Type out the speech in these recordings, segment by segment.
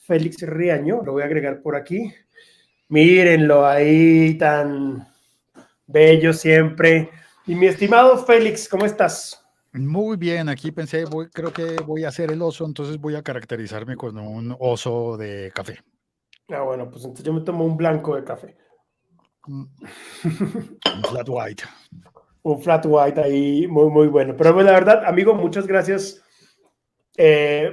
Félix Riaño, lo voy a agregar por aquí. Mírenlo ahí, tan bello siempre. Y mi estimado Félix, ¿cómo estás? Muy bien, aquí pensé, creo que voy a ser el oso, entonces voy a caracterizarme con un oso de café. Bueno, pues entonces yo me tomo un blanco de café. Un flat white. Un flat white ahí, muy, muy bueno. Pero bueno, la verdad, amigo, muchas gracias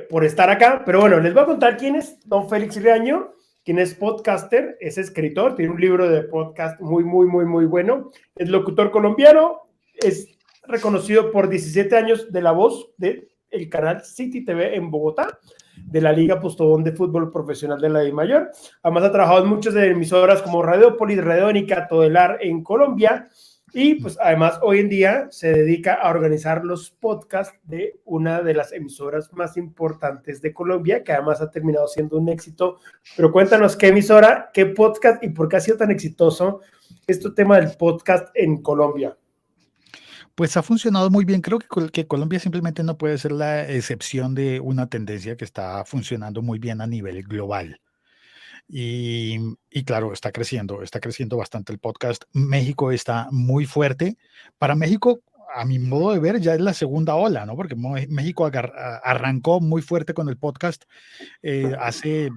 por estar acá. Pero bueno, les voy a contar quién es don Félix Riaño, quien es podcaster, es escritor, tiene un libro de podcast muy, muy, muy, muy bueno. Es locutor colombiano, es reconocido por 17 años de la voz del canal City TV en Bogotá, de la Liga Postobón de Fútbol Profesional de la DIMAYOR. Además ha trabajado en muchas de emisoras como Radiopolis, Radiónica, Todelar en Colombia. Y pues además hoy en día se dedica a organizar los podcasts de una de las emisoras más importantes de Colombia, que además ha terminado siendo un éxito. Pero cuéntanos qué emisora, qué podcast y por qué ha sido tan exitoso este tema del podcast en Colombia. Pues ha funcionado muy bien. Creo que Colombia simplemente no puede ser la excepción de una tendencia que está funcionando muy bien a nivel global. Y claro, está creciendo bastante el podcast. México está muy fuerte. Para México, a mi modo de ver, ya es la segunda ola, ¿no? Porque México arrancó muy fuerte con el podcast hace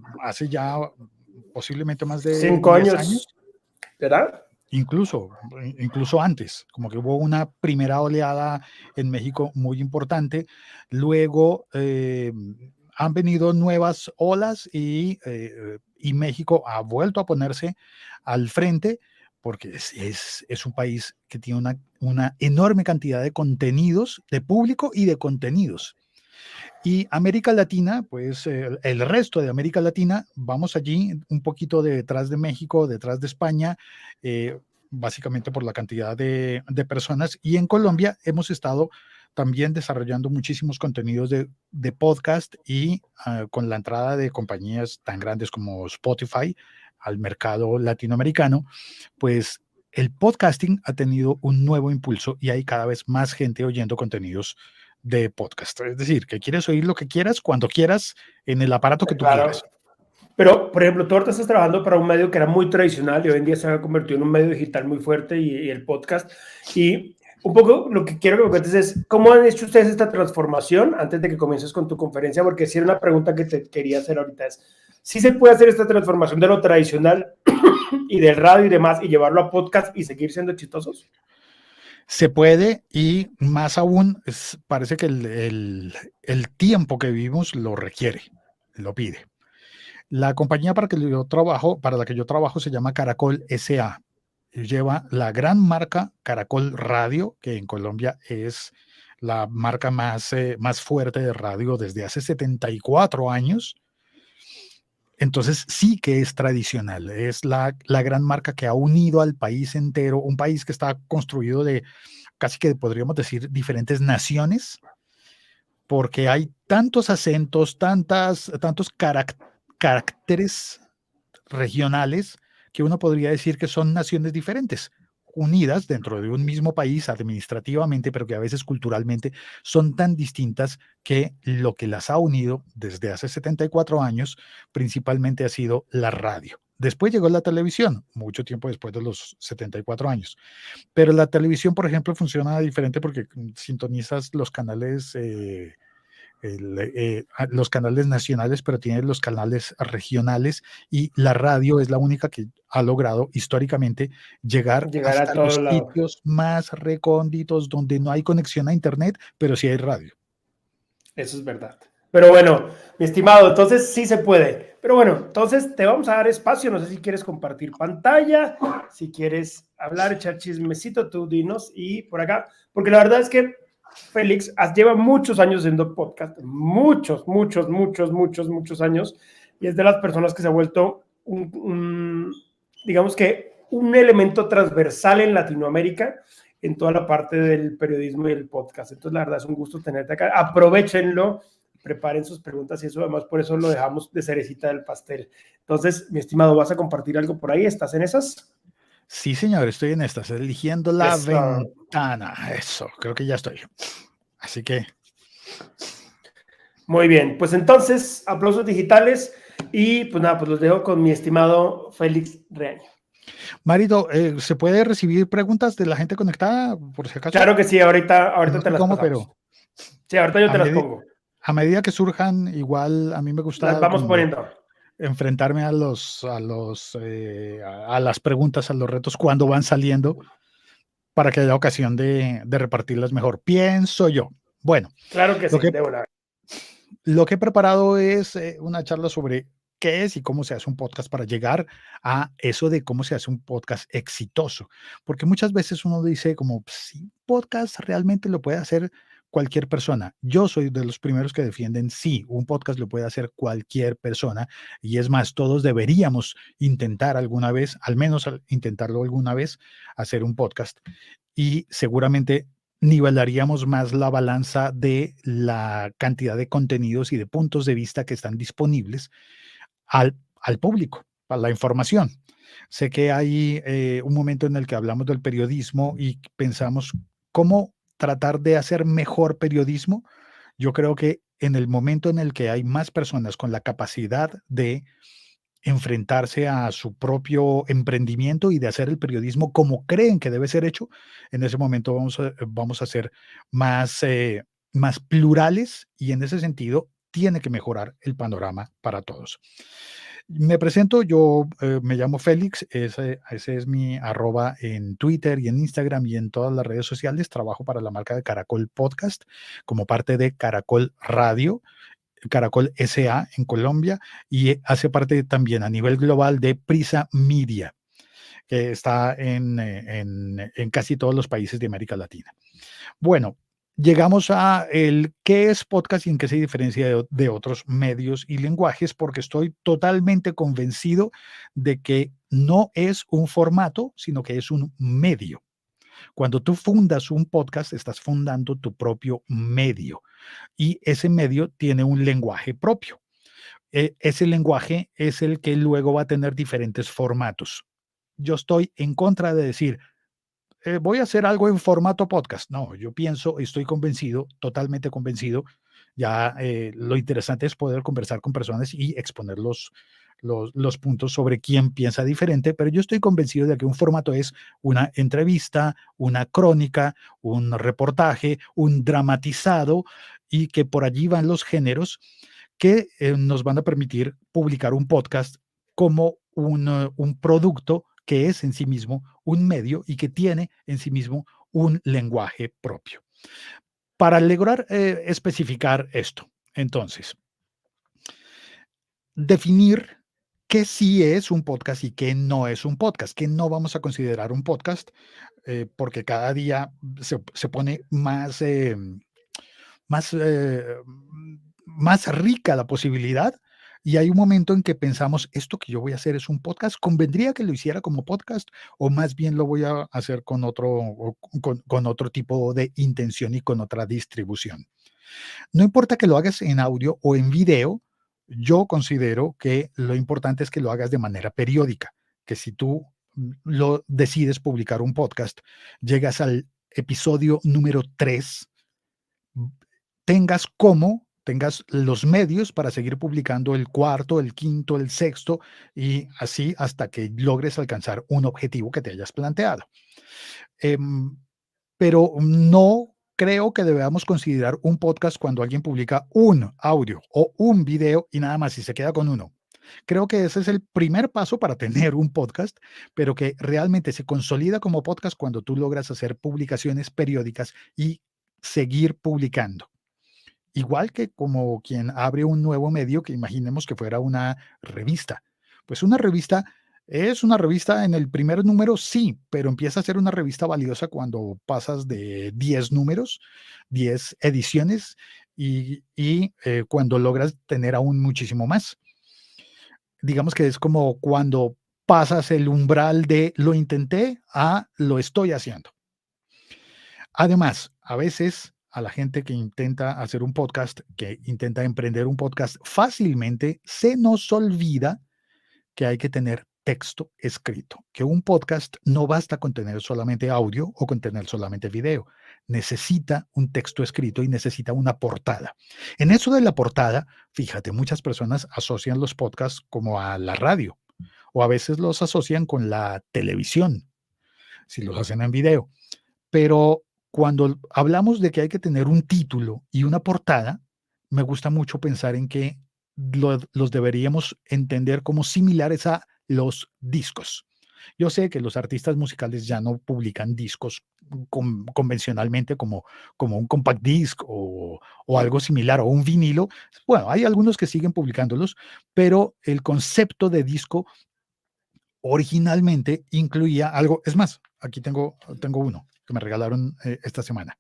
ya posiblemente más de 5 10 años, años. ¿verdad? Incluso antes, como que hubo una primera oleada en México muy importante, luego han venido nuevas olas y México ha vuelto a ponerse al frente porque es un país que tiene una enorme cantidad de contenidos, de público y de contenidos. Y América Latina, pues el resto de América Latina, vamos allí un poquito detrás de México, detrás de España, básicamente por la cantidad de personas. Y en Colombia hemos estado también desarrollando muchísimos contenidos de podcast y con la entrada de compañías tan grandes como Spotify al mercado latinoamericano, pues el podcasting ha tenido un nuevo impulso y hay cada vez más gente oyendo contenidos de podcast. Es decir, que quieres oír lo que quieras, cuando quieras, en el aparato que tú Claro. quieras. Pero, por ejemplo, tú ahorita estás trabajando para un medio que era muy tradicional y hoy en día se ha convertido en un medio digital muy fuerte y el podcast. Y un poco lo que quiero que me cuentes es, ¿cómo han hecho ustedes esta transformación antes de que comiences con tu conferencia? Porque si era una pregunta que te quería hacer ahorita es, ¿sí se puede hacer esta transformación de lo tradicional y del radio y demás y llevarlo a podcast y seguir siendo exitosos? Se puede y más aún parece que el tiempo que vivimos lo requiere, lo pide. La compañía para la que yo trabajo se llama Caracol SA. Lleva la gran marca Caracol Radio, que en Colombia es la marca más fuerte de radio desde hace 74 años. Entonces sí que es tradicional, es la gran marca que ha unido al país entero, un país que está construido de casi que podríamos decir diferentes naciones, porque hay tantos acentos, tantos caracteres regionales que uno podría decir que son naciones diferentes, unidas dentro de un mismo país administrativamente, pero que a veces culturalmente son tan distintas que lo que las ha unido desde hace 74 años principalmente ha sido la radio. Después llegó la televisión, mucho tiempo después de los 74 años. Pero la televisión, por ejemplo, funciona diferente porque sintonizas los canales nacionales, pero tiene los canales regionales y la radio es la única que ha logrado históricamente llegar Llegar a hasta todo los lado. sitios más recónditos donde no hay conexión a internet, pero sí hay radio. Eso es verdad. Pero bueno, mi estimado, entonces sí se puede. Pero bueno, entonces te vamos a dar espacio. No sé si quieres compartir pantalla, si quieres hablar, echar chismecito, tú dinos y por acá. Porque la verdad es que Félix lleva muchos años haciendo podcast, muchos, muchos, muchos, muchos, muchos años. Y es de las personas que se ha vuelto digamos que un elemento transversal en Latinoamérica en toda la parte del periodismo y el podcast. Entonces, la verdad es un gusto tenerte acá. Aprovechenlo, preparen sus preguntas y eso, además, por eso lo dejamos de cerecita del pastel. Entonces, mi estimado, ¿vas a compartir algo por ahí? ¿Estás en esas? Sí, señor, estoy en estas, eligiendo la Eso. ventana. Eso, creo que ya estoy. Así que Muy bien, pues entonces, aplausos digitales. Y pues nada, pues los dejo con mi estimado Félix Reaño. Marito, ¿se puede recibir preguntas de la gente conectada, por si acaso? Claro que sí, ahorita No te sé las cómo, pasamos. pero Sí, ahorita yo a, te las medi- pongo. a medida que surjan, igual a mí me Las gusta vamos como poniendo. enfrentarme a las preguntas, a los retos cuando van saliendo para que haya ocasión de repartirlas mejor. Pienso yo. Bueno, Claro que lo sí, que, de una. lo que he preparado es una charla sobre qué es y cómo se hace un podcast para llegar a eso de cómo se hace un podcast exitoso. Porque muchas veces uno dice como, sí, podcast realmente lo puede hacer cualquier persona. Yo soy de los primeros que defienden, sí, un podcast lo puede hacer cualquier persona. Y es más, todos deberíamos intentar alguna vez, al menos intentarlo alguna vez, hacer un podcast. Y seguramente nivelaríamos más la balanza de la cantidad de contenidos y de puntos de vista que están disponibles al público, a la información. Sé que hay un momento en el que hablamos del periodismo y pensamos cómo tratar de hacer mejor periodismo. Yo creo que en el momento en el que hay más personas con la capacidad de enfrentarse a su propio emprendimiento y de hacer el periodismo como creen que debe ser hecho, en ese momento vamos a ser más plurales y en ese sentido tiene que mejorar el panorama para todos. Me presento, yo me llamo Félix, ese es mi arroba en Twitter y en Instagram y en todas las redes sociales. Trabajo para la marca de Caracol Podcast como parte de Caracol Radio, Caracol SA en Colombia y hace parte también a nivel global de Prisa Media, que está en casi todos los países de América Latina. Bueno, llegamos a el qué es podcast y en qué se diferencia de otros medios y lenguajes, porque estoy totalmente convencido de que no es un formato, sino que es un medio. Cuando tú fundas un podcast, estás fundando tu propio medio y ese medio tiene un lenguaje propio. Ese lenguaje es el que luego va a tener diferentes formatos. Yo estoy en contra de decir, voy a hacer algo en formato podcast. No, yo pienso, estoy convencido, totalmente convencido. Ya lo interesante es poder conversar con personas y exponer los puntos sobre quién piensa diferente, pero yo estoy convencido de que un formato es una entrevista, una crónica, un reportaje, un dramatizado y que por allí van los géneros que nos van a permitir publicar un podcast como un producto que es en sí mismo un medio y que tiene en sí mismo un lenguaje propio. Para lograr especificar esto, entonces, definir qué sí es un podcast y qué no es un podcast, qué no vamos a considerar un podcast, porque cada día se pone más, más rica la posibilidad. Y hay un momento en que pensamos, esto que yo voy a hacer es un podcast, ¿convendría que lo hiciera como podcast o más bien lo voy a hacer con otro tipo de intención y con otra distribución? No importa que lo hagas en audio o en video, yo considero que lo importante es que lo hagas de manera periódica, que si tú lo decides publicar un podcast, llegas al episodio número 3, tengas los medios para seguir publicando el cuarto, el quinto, el sexto y así hasta que logres alcanzar un objetivo que te hayas planteado. Em, pero no creo que debamos considerar un podcast cuando alguien publica un audio o un video y nada más y se queda con uno. Creo que ese es el primer paso para tener un podcast, pero que realmente se consolida como podcast cuando tú logras hacer publicaciones periódicas y seguir publicando. Igual que como quien abre un nuevo medio, que imaginemos que fuera una revista. Pues una revista es una revista en el primer número, sí, pero empieza a ser una revista valiosa cuando pasas de 10 números, 10 ediciones y cuando logras tener aún muchísimo más. Digamos que es como cuando pasas el umbral de lo intenté a lo estoy haciendo. Además, a veces a la gente que intenta hacer un podcast, que intenta emprender un podcast fácilmente, se nos olvida que hay que tener texto escrito, que un podcast no basta con tener solamente audio o con tener solamente video. Necesita un texto escrito y necesita una portada. En eso de la portada, fíjate, muchas personas asocian los podcasts como a la radio o a veces los asocian con la televisión, si los hacen en video. Pero cuando hablamos de que hay que tener un título y una portada, me gusta mucho pensar en que los deberíamos entender como similares a los discos. Yo sé que los artistas musicales ya no publican discos convencionalmente como un compact disc o algo similar o un vinilo. Bueno, hay algunos que siguen publicándolos, pero el concepto de disco originalmente incluía algo, es más, aquí tengo uno que me regalaron esta semana.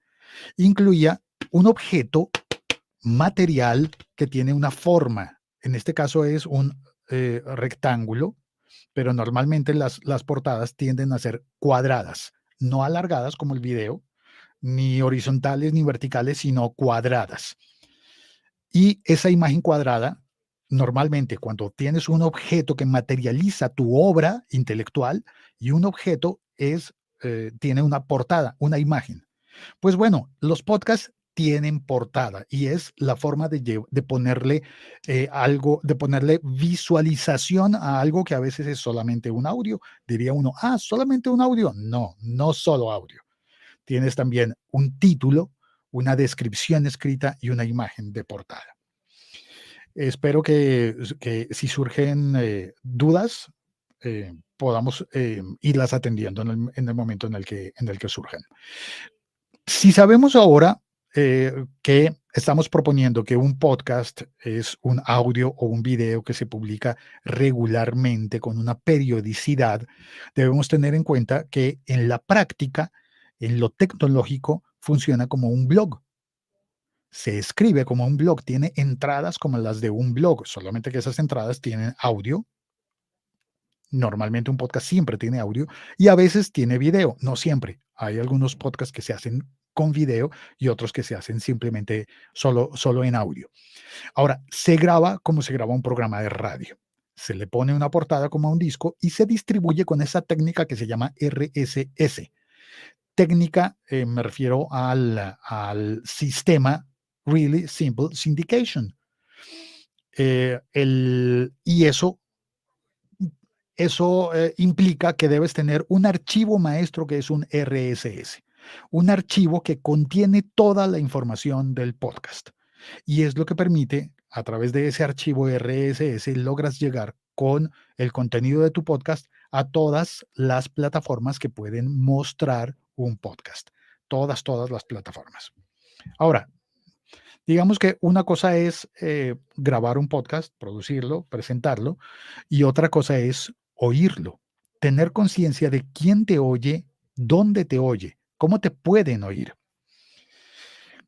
Incluía un objeto material que tiene una forma. En este caso es un rectángulo, pero normalmente las portadas tienden a ser cuadradas, no alargadas como el video, ni horizontales ni verticales, sino cuadradas. Y esa imagen cuadrada, normalmente cuando tienes un objeto que materializa tu obra intelectual y un objeto tiene una portada, una imagen. Pues bueno, los podcasts tienen portada y es la forma de ponerle algo, de ponerle visualización a algo que a veces es solamente un audio. Diría uno, solamente un audio. No, no solo audio. Tienes también un título, una descripción escrita y una imagen de portada. Espero que si surgen dudas, podamos irlas atendiendo en el momento en el que surjan. Si sabemos ahora que estamos proponiendo que un podcast es un audio o un video que se publica regularmente con una periodicidad, debemos tener en cuenta que en la práctica, en lo tecnológico, funciona como un blog. Se escribe como un blog, tiene entradas como las de un blog, solamente que esas entradas tienen audio. Normalmente un podcast siempre tiene audio y a veces tiene video, no siempre. Hay algunos podcasts que se hacen con video y otros que se hacen simplemente solo en audio. Ahora, se graba como se graba un programa de radio. Se le pone una portada como a un disco y se distribuye con esa técnica que se llama RSS. Técnica, me refiero al sistema Really Simple Syndication. Y eso implica que debes tener un archivo maestro que es un RSS, un archivo que contiene toda la información del podcast. Y es lo que permite, a través de ese archivo RSS, logras llegar con el contenido de tu podcast a todas las plataformas que pueden mostrar un podcast. Todas las plataformas. Ahora, digamos que una cosa es grabar un podcast, producirlo, presentarlo, y otra cosa es oírlo, tener conciencia de quién te oye, dónde te oye, cómo te pueden oír.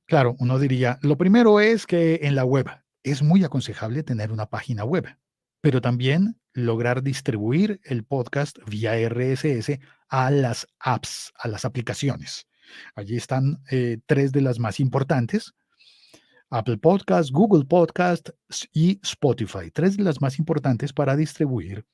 Claro, uno diría, lo primero es que en la web es muy aconsejable tener una página web, pero también lograr distribuir el podcast vía RSS a las apps, a las aplicaciones. Allí están tres de las más importantes: Apple Podcast, Google Podcast y Spotify. Tres de las más importantes para distribuir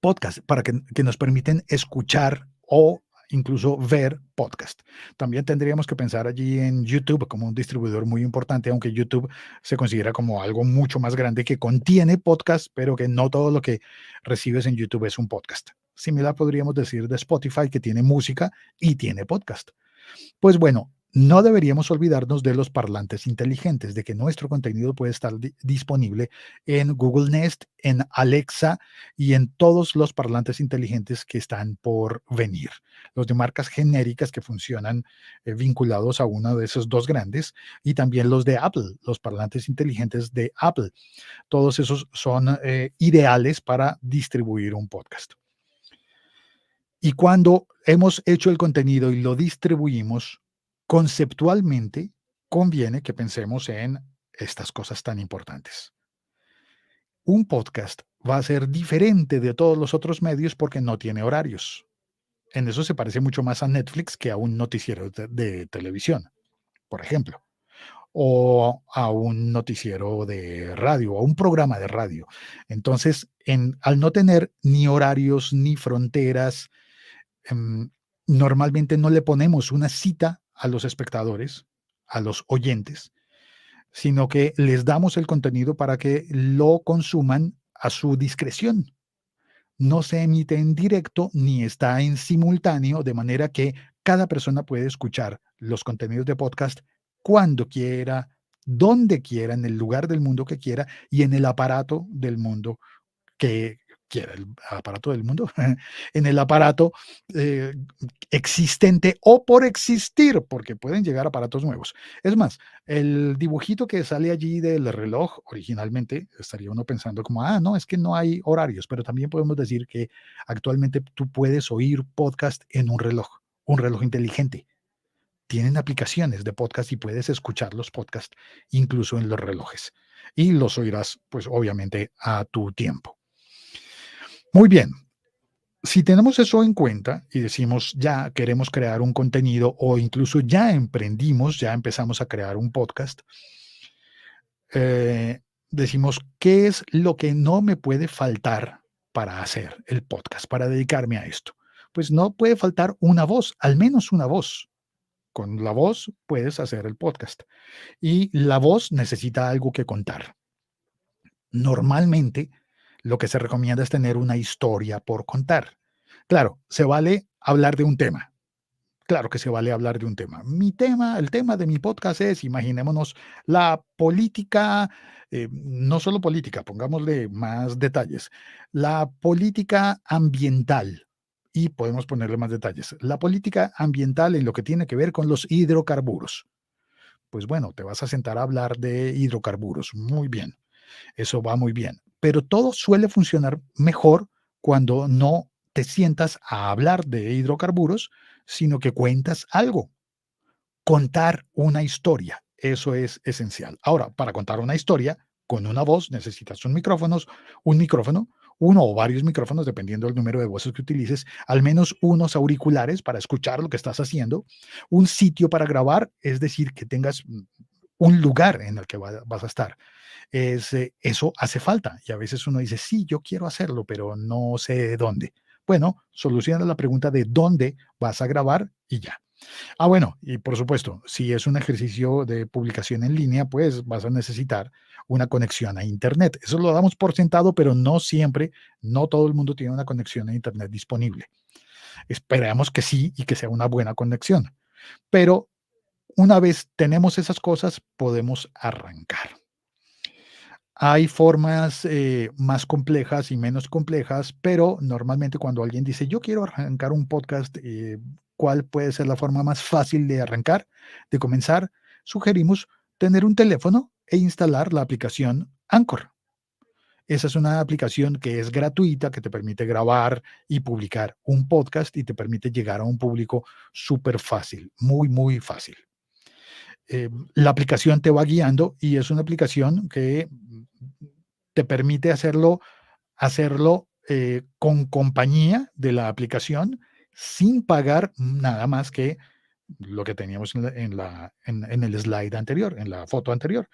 podcast, para que nos permiten escuchar o incluso ver podcast. También tendríamos que pensar allí en YouTube como un distribuidor muy importante, aunque YouTube se considera como algo mucho más grande que contiene podcast, pero que no todo lo que recibes en YouTube es un podcast. Similar podríamos decir de Spotify, que tiene música y tiene podcast. Pues bueno, no deberíamos olvidarnos de los parlantes inteligentes, de que nuestro contenido puede estar disponible en Google Nest, en Alexa y en todos los parlantes inteligentes que están por venir. Los de marcas genéricas que funcionan vinculados a uno de esos dos grandes, y también los de Apple, los parlantes inteligentes de Apple. Todos esos son ideales para distribuir un podcast. Y cuando hemos hecho el contenido y lo distribuimos, conceptualmente conviene que pensemos en estas cosas tan importantes. Un podcast va a ser diferente de todos los otros medios porque no tiene horarios. En eso se parece mucho más a Netflix que a un noticiero de televisión, por ejemplo, o a un noticiero de radio, o a un programa de radio. Entonces, al no tener ni horarios ni fronteras, normalmente no le ponemos una cita a los espectadores, a los oyentes, sino que les damos el contenido para que lo consuman a su discreción. No se emite en directo ni está en simultáneo, de manera que cada persona puede escuchar los contenidos de podcast cuando quiera, donde quiera, en el lugar del mundo que quiera y en el aparato del mundo que quiera, el aparato del mundo, en el aparato eh, existente o por existir, porque pueden llegar aparatos nuevos. Es más, el dibujito que sale allí del reloj, originalmente estaría uno pensando como, no, es que no hay horarios, pero también podemos decir que actualmente tú puedes oír podcast en un reloj inteligente. Tienen aplicaciones de podcast y puedes escuchar los podcasts incluso en los relojes. Y los oirás, pues obviamente, a tu tiempo. Muy bien. Si tenemos eso en cuenta y decimos ya queremos crear un contenido o incluso ya emprendimos, ya empezamos a crear un podcast, decimos, ¿qué es lo que no me puede faltar para hacer el podcast, para dedicarme a esto? Pues no puede faltar una voz, al menos una voz. Con la voz puedes hacer el podcast y la voz necesita algo que contar. Normalmente, lo que se recomienda es tener una historia por contar. Claro, se vale hablar de un tema. Claro que se vale hablar de un tema. El tema de mi podcast es, imaginémonos, la política, no solo política, pongámosle más detalles, la política ambiental. Y podemos ponerle más detalles. La política ambiental en lo que tiene que ver con los hidrocarburos. Pues bueno, te vas a sentar a hablar de hidrocarburos. Muy bien. Eso va muy bien. Pero todo suele funcionar mejor cuando no te sientas a hablar de hidrocarburos, sino que cuentas algo. Contar una historia. Eso es esencial. Ahora, para contar una historia con una voz necesitas un micrófono, uno o varios micrófonos, dependiendo del número de voces que utilices, al menos unos auriculares para escuchar lo que estás haciendo, un sitio para grabar, es decir, que tengas un lugar en el que vas a estar. Eso hace falta. Y a veces uno dice, sí, yo quiero hacerlo, pero no sé dónde. Bueno, soluciona la pregunta de dónde vas a grabar y ya. Bueno, y por supuesto, si es un ejercicio de publicación en línea, pues vas a necesitar una conexión a Internet. Eso lo damos por sentado, pero no siempre, no todo el mundo tiene una conexión a Internet disponible. Esperamos que sí y que sea una buena conexión. Pero una vez tenemos esas cosas, podemos arrancar. Hay formas más complejas y menos complejas, pero normalmente cuando alguien dice, yo quiero arrancar un podcast, ¿cuál puede ser la forma más fácil de arrancar, de comenzar? Sugerimos tener un teléfono e instalar la aplicación Anchor. Esa es una aplicación que es gratuita, que te permite grabar y publicar un podcast y te permite llegar a un público súper fácil, muy, muy fácil. La aplicación te va guiando y es una aplicación que te permite hacerlo con compañía de la aplicación sin pagar nada más que lo que teníamos en el slide anterior, en la foto anterior.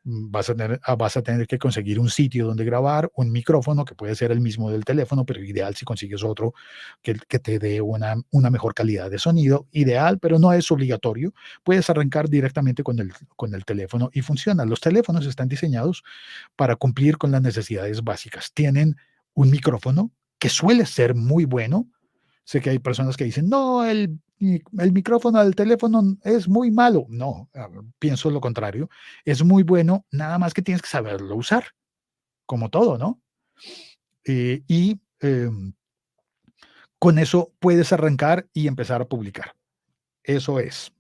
Vas a tener que conseguir un sitio donde grabar, un micrófono que puede ser el mismo del teléfono, pero ideal si consigues otro que te dé una mejor calidad de sonido. Ideal, pero no es obligatorio. Puedes arrancar directamente con el teléfono y funciona. Los teléfonos están diseñados para cumplir con las necesidades básicas. Tienen un micrófono que suele ser muy bueno. Sé que hay personas que dicen, no, el micrófono del teléfono es muy malo. No, pienso lo contrario. Es muy bueno, nada más que tienes que saberlo usar, como todo, ¿no? Y con eso puedes arrancar y empezar a publicar. Eso es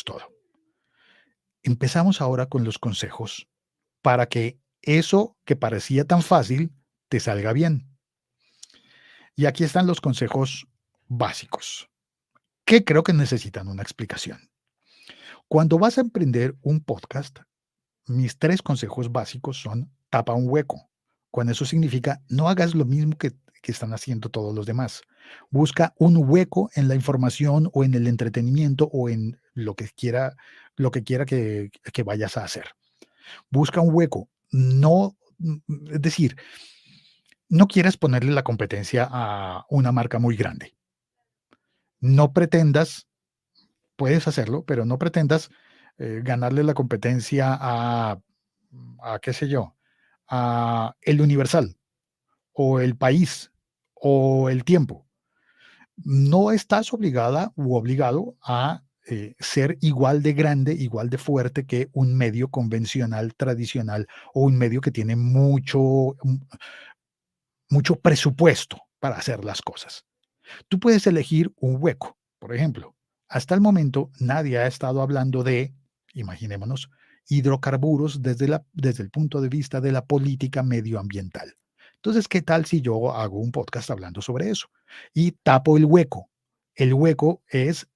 todo. Empezamos ahora con los consejos para que eso que parecía tan fácil te salga bien. Y aquí están los consejos básicos, que creo que necesitan una explicación. Cuando vas a emprender un podcast, mis 3 consejos básicos son: tapa un hueco. Con eso significa, no hagas lo mismo que están haciendo todos los demás. Busca un hueco en la información o en el entretenimiento o en lo que quiera que vayas a hacer. Busca un hueco. No, es decir, no quieres ponerle la competencia a una marca muy grande. No pretendas, puedes hacerlo, pero no pretendas ganarle la competencia a, qué sé yo, a El Universal o El País o El Tiempo. No estás obligada u obligado a ser igual de grande, igual de fuerte que un medio convencional, tradicional o un medio que tiene mucho presupuesto para hacer las cosas. Tú puedes elegir un hueco. Por ejemplo, hasta el momento nadie ha estado hablando de, imaginémonos, hidrocarburos desde el punto de vista de la política medioambiental. Entonces, ¿qué tal si yo hago un podcast hablando sobre eso? Y tapo el hueco. El hueco es,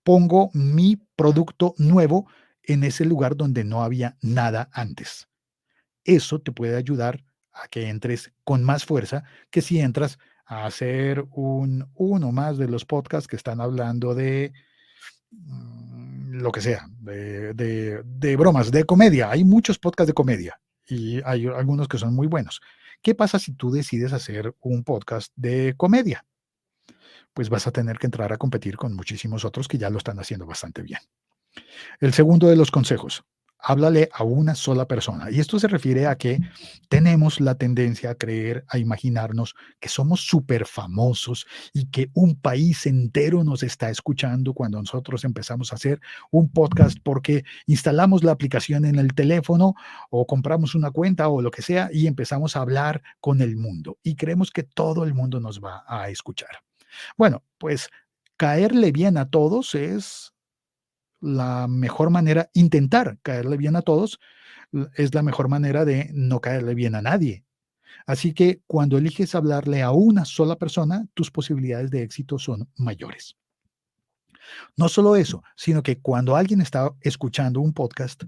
pongo mi producto nuevo en ese lugar donde no había nada antes. Eso te puede ayudar a que entres con más fuerza que si entras a hacer uno más de los podcasts que están hablando de lo que sea, de bromas, de comedia. Hay muchos podcasts de comedia y hay algunos que son muy buenos. ¿Qué pasa si tú decides hacer un podcast de comedia? Pues vas a tener que entrar a competir con muchísimos otros que ya lo están haciendo bastante bien. El segundo de los consejos, háblale a una sola persona. Y esto se refiere a que tenemos la tendencia a creer, a imaginarnos que somos súper famosos y que un país entero nos está escuchando cuando nosotros empezamos a hacer un podcast porque instalamos la aplicación en el teléfono o compramos una cuenta o lo que sea y empezamos a hablar con el mundo y creemos que todo el mundo nos va a escuchar. Bueno, pues caerle bien a todos es la mejor manera, intentar caerle bien a todos, es la mejor manera de no caerle bien a nadie. Así que cuando eliges hablarle a una sola persona, tus posibilidades de éxito son mayores. No solo eso, sino que cuando alguien está escuchando un podcast,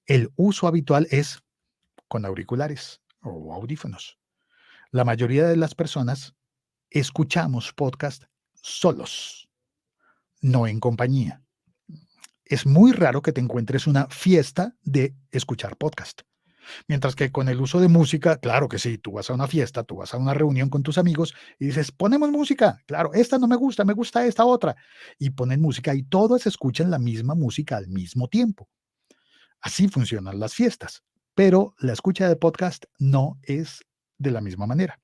el uso habitual es con auriculares o audífonos. La mayoría de las personas escuchamos podcast solos, no en compañía. Es muy raro que te encuentres una fiesta de escuchar podcast. Mientras que con el uso de música, claro que sí, tú vas a una fiesta, tú vas a una reunión con tus amigos y dices, ponemos música. Claro, esta no me gusta esta otra. Y ponen música y todos escuchan la misma música al mismo tiempo. Así funcionan las fiestas. Pero la escucha de podcast no es de la misma manera.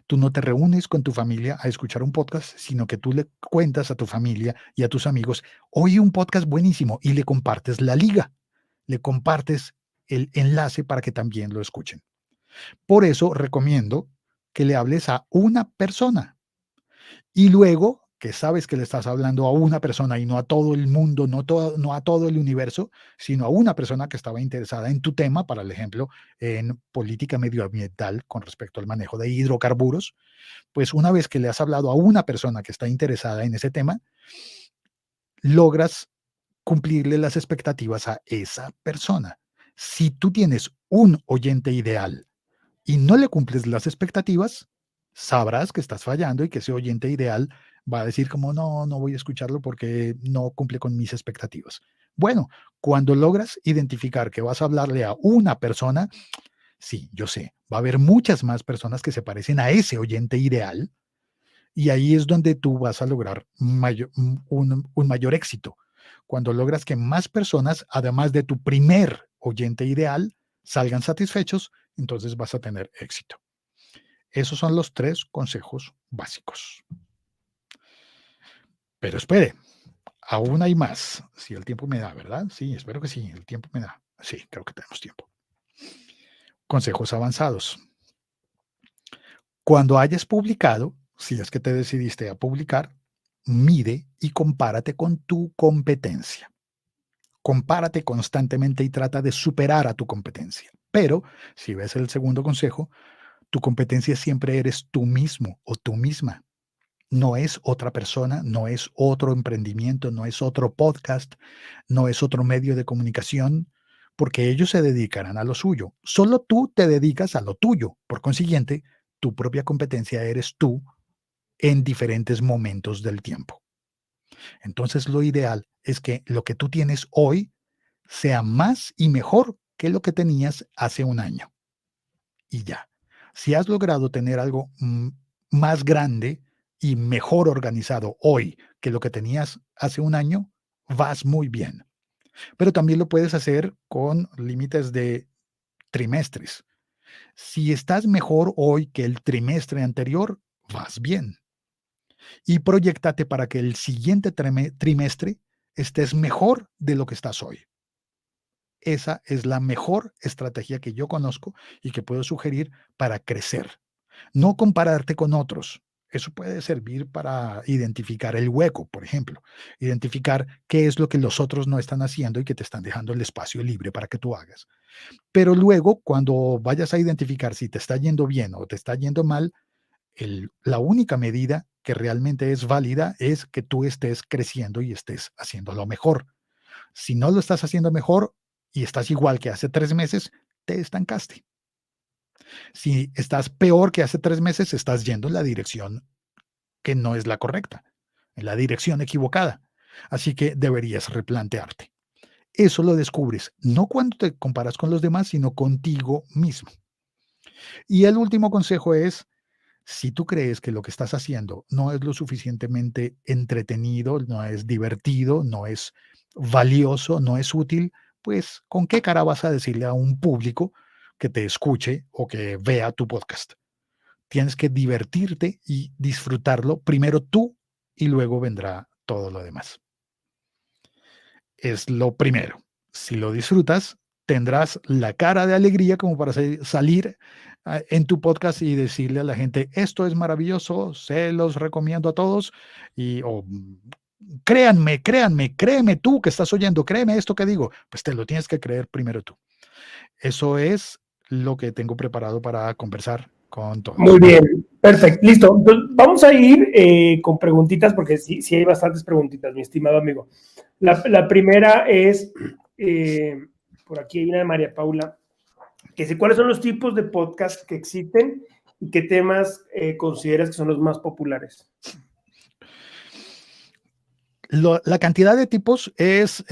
Tú no te reúnes con tu familia a escuchar un podcast, sino que tú le cuentas a tu familia y a tus amigos, oye, un podcast buenísimo, y le compartes la liga, le compartes el enlace para que también lo escuchen. Por eso recomiendo que le hables a una persona y luego que sabes que le estás hablando a una persona y no a todo el mundo, no a todo el universo, sino a una persona que estaba interesada en tu tema, para el ejemplo, en política medioambiental con respecto al manejo de hidrocarburos, pues una vez que le has hablado a una persona que está interesada en ese tema, logras cumplirle las expectativas a esa persona. Si tú tienes un oyente ideal y no le cumples las expectativas, sabrás que estás fallando y que ese oyente ideal va a decir como no, no voy a escucharlo porque no cumple con mis expectativas. Bueno, cuando logras identificar que vas a hablarle a una persona, sí, yo sé, va a haber muchas más personas que se parecen a ese oyente ideal y ahí es donde tú vas a lograr un mayor éxito. Cuando logras que más personas, además de tu primer oyente ideal, salgan satisfechos, entonces vas a tener éxito. Esos son los 3 consejos básicos. Pero espere, aún hay más. Si el tiempo me da, ¿verdad? Sí, espero que sí, el tiempo me da. Sí, creo que tenemos tiempo. Consejos avanzados. Cuando hayas publicado, si es que te decidiste a publicar, mide y compárate con tu competencia. Compárate constantemente y trata de superar a tu competencia. Pero, si ves el segundo consejo, tu competencia siempre eres tú mismo o tú misma. No es otra persona, no es otro emprendimiento, no es otro podcast, no es otro medio de comunicación, porque ellos se dedicarán a lo suyo. Solo tú te dedicas a lo tuyo. Por consiguiente, tu propia competencia eres tú en diferentes momentos del tiempo. Entonces, lo ideal es que lo que tú tienes hoy sea más y mejor que lo que tenías hace un año. Y ya. Si has logrado tener algo más grande y mejor organizado hoy que lo que tenías hace un año, vas muy bien. Pero también lo puedes hacer con límites de trimestres. Si estás mejor hoy que el trimestre anterior, vas bien. Y proyéctate para que el siguiente trimestre estés mejor de lo que estás hoy. Esa es la mejor estrategia que yo conozco y que puedo sugerir para crecer. No compararte con otros. Eso puede servir para identificar el hueco, por ejemplo. Identificar qué es lo que los otros no están haciendo y que te están dejando el espacio libre para que tú hagas. Pero luego, cuando vayas a identificar si te está yendo bien o te está yendo mal, la única medida que realmente es válida es que tú estés creciendo y estés haciéndolo mejor. Si no lo estás haciendo mejor y estás igual que hace 3 meses, te estancaste. Si estás peor que hace 3 meses, estás yendo en la dirección que no es la correcta, en la dirección equivocada. Así que deberías replantearte. Eso lo descubres no cuando te comparas con los demás, sino contigo mismo. Y el último consejo es, si tú crees que lo que estás haciendo no es lo suficientemente entretenido, no es divertido, no es valioso, no es útil, pues ¿con qué cara vas a decirle a un público que te escuche o que vea tu podcast? Tienes que divertirte y disfrutarlo primero tú y luego vendrá todo lo demás. Es lo primero. Si lo disfrutas, tendrás la cara de alegría como para salir en tu podcast y decirle a la gente, esto es maravilloso, se los recomiendo a todos y créanme, créeme tú que estás oyendo, créeme esto que digo, pues te lo tienes que creer primero tú. Eso es lo que tengo preparado para conversar con todos. Muy bien, perfecto, listo. Entonces, vamos a ir con preguntitas porque sí hay bastantes preguntitas, mi estimado amigo. La primera es, por aquí hay una de María Paula, que dice, ¿cuáles son los tipos de podcast que existen y qué temas consideras que son los más populares? La cantidad de tipos es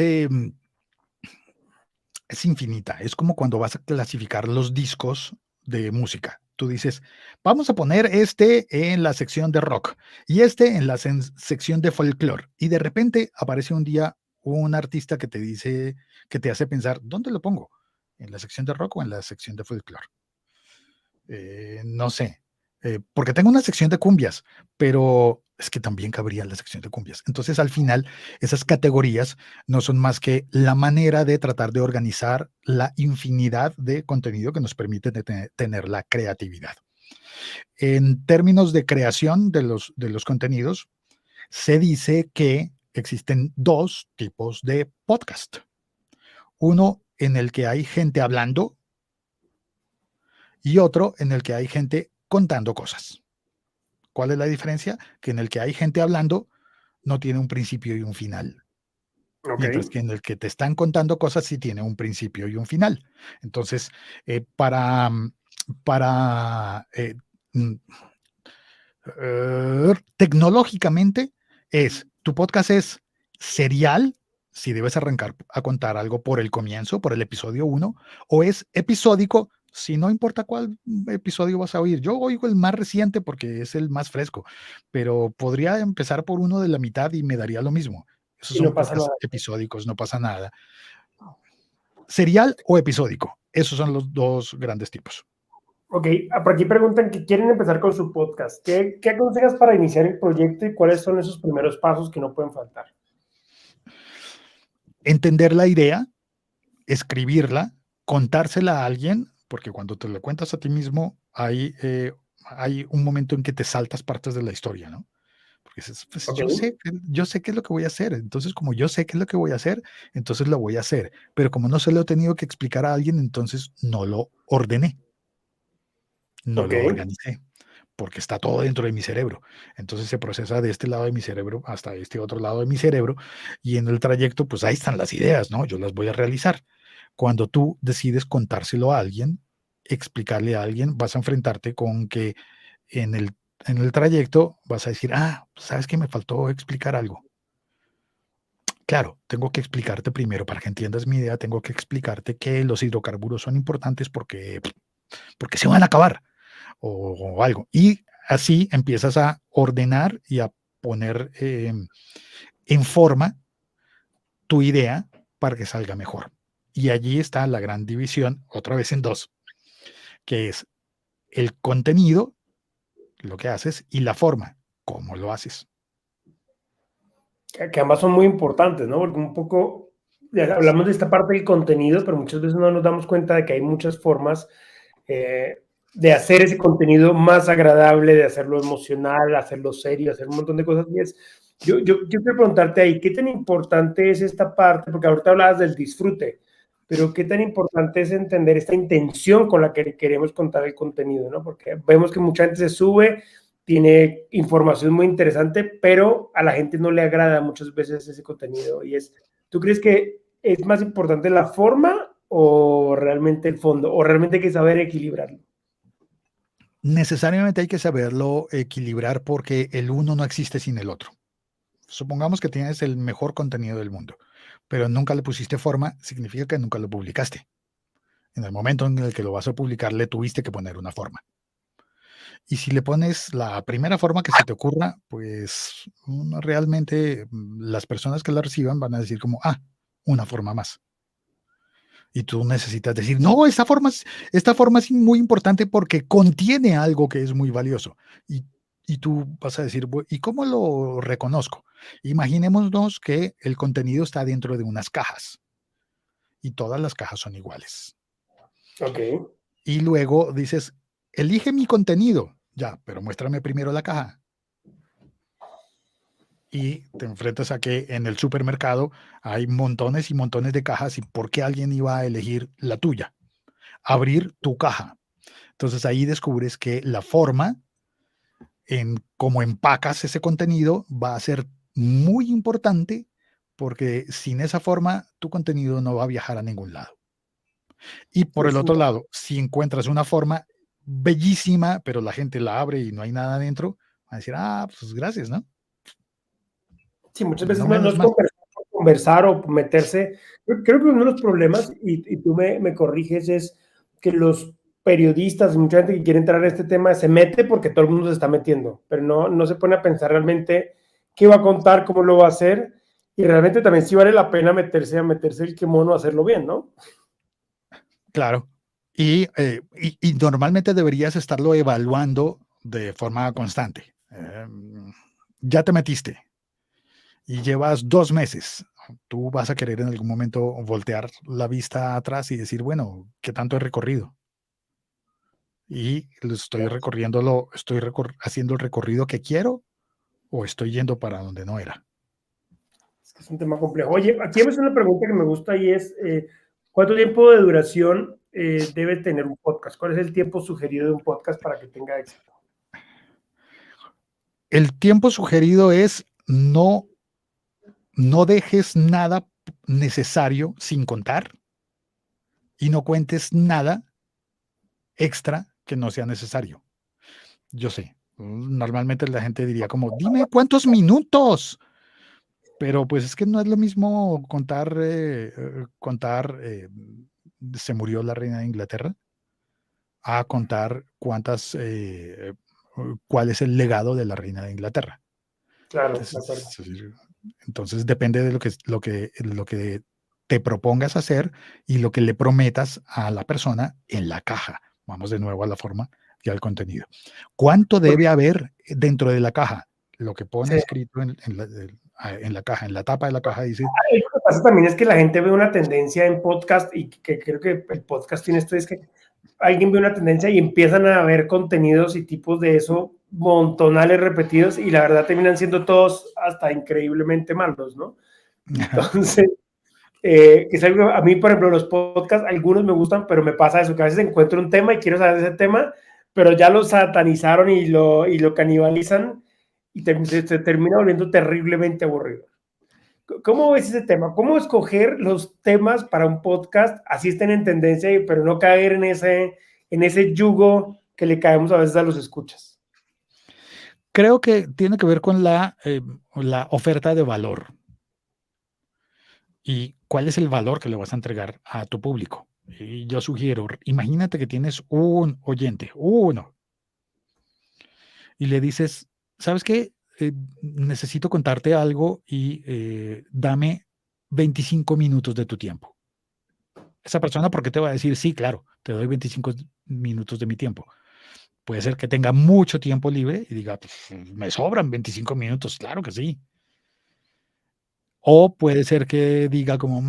infinita. Es como cuando vas a clasificar los discos de música. Tú dices, vamos a poner este en la sección de rock y este en la sección de folclore. Y de repente aparece un día un artista que te dice, que te hace pensar, ¿dónde lo pongo? ¿En la sección de rock o en la sección de folclore? No sé, porque tengo una sección de cumbias, pero es que también cabría en la sección de cumbias. Entonces, al final, esas categorías no son más que la manera de tratar de organizar la infinidad de contenido que nos permite tener la creatividad. En términos de creación de los contenidos, se dice que existen 2 tipos de podcast. Uno en el que hay gente hablando y otro en el que hay gente contando cosas. ¿Cuál es la diferencia? Que en el que hay gente hablando no tiene un principio y un final. Mientras que en el que te están contando cosas sí tiene un principio y un final. Entonces, tecnológicamente tu podcast es serial, si debes arrancar a contar algo por el comienzo, por el episodio 1, o es episódico, si no importa cuál episodio vas a oír. Yo oigo el más reciente porque es el más fresco, pero podría empezar por uno de la mitad y me daría lo mismo. Esos son podcasts episódicos, no pasa nada. Serial o episódico, esos son los 2 grandes tipos. Ok, por aquí preguntan que quieren empezar con su podcast. ¿Qué aconsejas para iniciar el proyecto y cuáles son esos primeros pasos que no pueden faltar? Entender la idea, escribirla, contársela a alguien, porque cuando te lo cuentas a ti mismo hay un momento en que te saltas partes de la historia, ¿no? Porque dices, pues okay, yo sé qué es lo que voy a hacer, entonces como yo sé qué es lo que voy a hacer, entonces lo voy a hacer, pero como no se lo he tenido que explicar a alguien, entonces no lo ordené, no lo organicé, porque está todo dentro de mi cerebro. Entonces se procesa de este lado de mi cerebro hasta este otro lado de mi cerebro y en el trayecto, pues ahí están las ideas, ¿no? Yo las voy a realizar. Cuando tú decides contárselo a alguien, explicarle a alguien, vas a enfrentarte con que en el trayecto vas a decir, ¿sabes qué? Me faltó explicar algo. Claro, tengo que explicarte primero, para que entiendas mi idea, tengo que explicarte que los hidrocarburos son importantes porque se van a acabar. o algo. Y así empiezas a ordenar y a poner en forma tu idea para que salga mejor. Y allí está la gran división, otra vez en dos, que es el contenido, lo que haces, y la forma, cómo lo haces. Que ambas son muy importantes, ¿no? Porque un poco hablamos de esta parte del contenido, pero muchas veces no nos damos cuenta de que hay muchas formas de hacer ese contenido más agradable, de hacerlo emocional, hacerlo serio, hacer un montón de cosas. Y yo quiero preguntarte ahí, ¿qué tan importante es esta parte? Porque ahorita hablabas del disfrute, pero ¿qué tan importante es entender esta intención con la que queremos contar el contenido, ¿no? Porque vemos que mucha gente se sube, tiene información muy interesante, pero a la gente no le agrada muchas veces ese contenido. ¿Tú crees que es más importante la forma o realmente el fondo? ¿O realmente hay que saber equilibrarlo? Necesariamente hay que saberlo equilibrar porque el uno no existe sin el otro. Supongamos que tienes el mejor contenido del mundo, pero nunca le pusiste forma, significa que nunca lo publicaste. En el momento en el que lo vas a publicar, le tuviste que poner una forma. Y si le pones la primera forma que se te ocurra, pues realmente las personas que la reciban van a decir como, una forma más. Y tú necesitas decir, no, esta forma es muy importante porque contiene algo que es muy valioso. Y tú vas a decir, ¿y cómo lo reconozco? Imaginémonos que el contenido está dentro de unas cajas y todas las cajas son iguales. Ok. Y luego dices, elige mi contenido. Ya, pero muéstrame primero la caja. Y te enfrentas a que en el supermercado hay montones y montones de cajas y ¿por qué alguien iba a elegir la tuya? Abrir tu caja. Entonces ahí descubres que la forma en cómo empacas ese contenido va a ser muy importante porque sin esa forma tu contenido no va a viajar a ningún lado. Y por el otro lado, si encuentras una forma bellísima, pero la gente la abre y no hay nada adentro, va a decir, pues gracias, ¿no? Sí, muchas veces No no menos es más. conversar o meterse. Creo que uno de los problemas, y tú me corriges, es que los periodistas y mucha gente que quiere entrar en este tema se mete porque todo el mundo se está metiendo, pero no se pone a pensar realmente qué va a contar, cómo lo va a hacer, y realmente también sí vale la pena meterse el kimono a hacerlo bien, ¿no? Claro. Y normalmente deberías estarlo evaluando de forma constante. Ya te metiste y llevas 2 meses. Tú vas a querer en algún momento voltear la vista atrás y decir, bueno, ¿qué tanto he recorrido? Y haciendo el recorrido que quiero o estoy yendo para donde no era. Es un tema complejo. Oye, aquí me hace una pregunta que me gusta y es, ¿cuánto tiempo de duración debe tener un podcast? ¿Cuál es el tiempo sugerido de un podcast para que tenga éxito? El tiempo sugerido es no dejes nada necesario sin contar y no cuentes nada extra que no sea necesario. Yo sé, normalmente la gente diría como, dime cuántos minutos, pero pues es que no es lo mismo contar se murió la reina de Inglaterra a contar cuál es el legado de la reina de Inglaterra. Claro, de acuerdo. Entonces depende de lo que te propongas hacer y lo que le prometas a la persona en la caja. Vamos de nuevo a la forma y al contenido. ¿Cuánto debe haber dentro de la caja? Lo que pone Sí. escrito en la caja, en la tapa de la caja dice, Lo que pasa también es que la gente ve una tendencia en podcast y que creo que el podcast tiene esto, es que alguien ve una tendencia y empiezan a ver contenidos y tipos de eso montonales repetidos y la verdad terminan siendo todos hasta increíblemente malos, ¿no? Entonces, que es algo, a mí, por ejemplo, los podcasts, algunos me gustan, pero me pasa eso, que a veces encuentro un tema y quiero saber de ese tema, pero ya lo satanizaron y lo canibalizan y se termina volviendo terriblemente aburrido. ¿Cómo ves ese tema? ¿Cómo escoger los temas para un podcast así estén en tendencia, pero no caer en ese yugo que le caemos a veces a los escuchas? creo que tiene que ver con la oferta de valor y cuál es el valor que le vas a entregar a tu público. Y yo sugiero, imagínate que tienes un oyente, uno, y le dices, ¿sabes qué? Necesito contarte algo y dame 25 minutos de tu tiempo. Esa persona, ¿por qué te va a decir, sí, claro, te doy 25 minutos de mi tiempo? Puede ser que tenga mucho tiempo libre y diga, pues, me sobran 25 minutos, claro que sí. O puede ser que diga como,